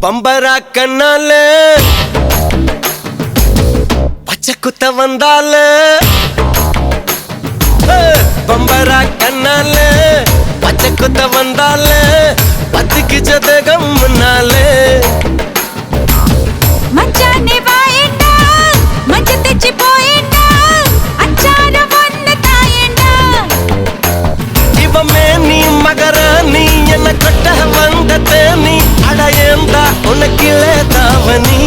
பம்பரா கண்ணால பச்சை குத்த வந்தால பம்பரா கண்ணால பச்சை குத்த வந்தால பத்துக்கு ஜதகம் முன்னாலே மச்சானே வாயேண்டா மஞ்ச தெச்சி போயேண்டா அச்சார ஒன்னு தாயேண்டா இவமே நீ மகராணி என்ன கொட்ட வந்த தேனி அடையேண்டா உனக்கிலே தாவணி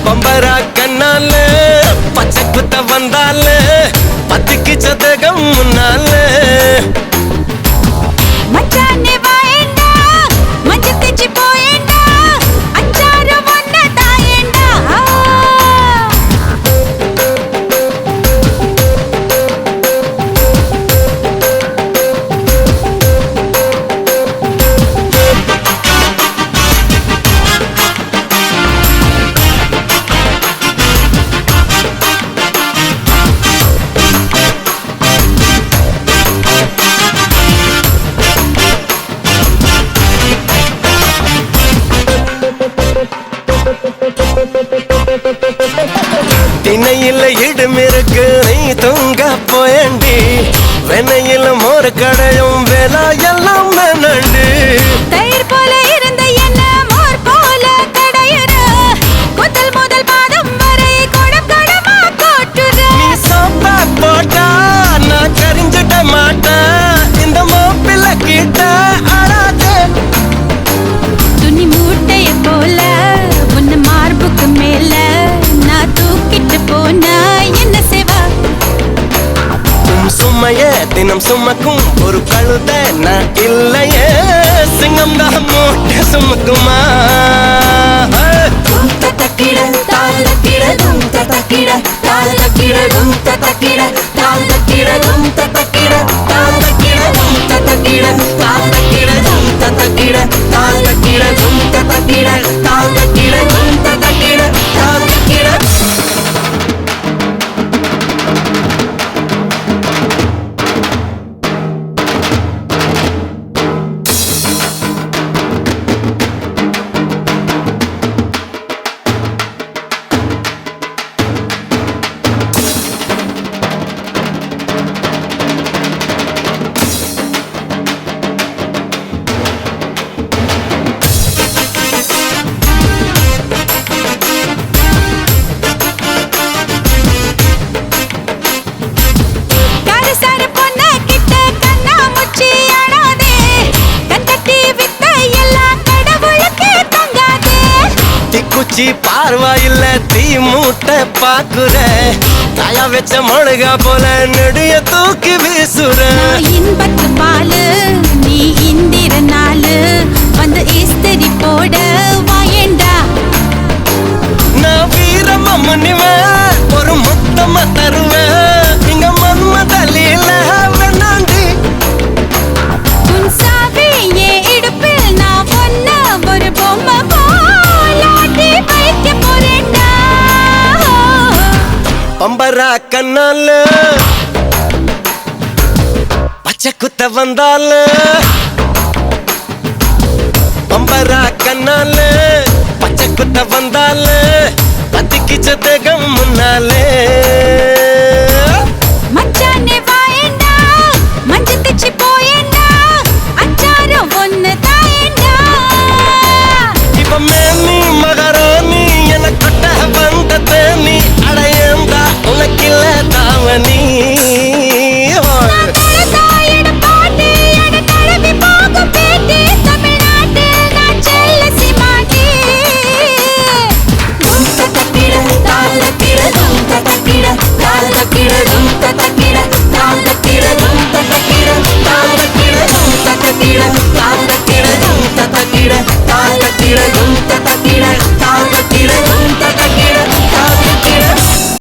பம்பரா கண்ணால பச்சை குத்த வந்தால பத்துக்கு சதகம் முன்னால மச்சானே வாயேண்டா மஞ்ச தெச்சி போயேண்டா அச்சார ஒன்னு தாயேண்டா திணையில இடுமிருக்கு நீ தூங்க போயண்டி வெண்ணையில மோர் கடையும் வேலா எல்லாம் நண்டு தயிர் போல இருந்த என்ன மோர் போல கடையுற முதல் முதல் பாதம் வரை குடம் குடமா போட்டுற நீ சாப்பிட்டா போட்டா நான் கரிஞ்சிட மாட்டேன் இந்த மாப்பிள்ள கிட்ட அழாதே துணி மூட்டைய போல உன்ன மார்புக்கு மேல நான் தூக்கிட்டு போனா என்ன சேவா சும்மைய தினம் சுமக்கும் ஒரு கழுத நான் இல்லையே சிங்கம் தான் மூட்டை சுமக்குமா குச்சி பார்வாயில்ல தீ மூட்டை பாக்குற காயா வச்ச மொழுகா போல நெடிய தூக்கி வீசுற இன்பத்து பாலு நீ இந்திர நாளு வந்து இஸ்திரி போட வாயேண்டா நான் வீரமா முனிவேன் ஒரு முத்தமா தருவேன் இங்க மன்மதலில வேணாண்டி உன் சாவி ஏன் இடுப்பில் நான் ஒன்ன ஒரு பொம்மை போலாட்டி வைக்க போறேன்டா பம்பரா கண்ணால பச்சை குத்த வந்தால பம்பரா கண்ணால பச்சை குத்த வந்தால பத்திக்கு சதகம் முன்னாலே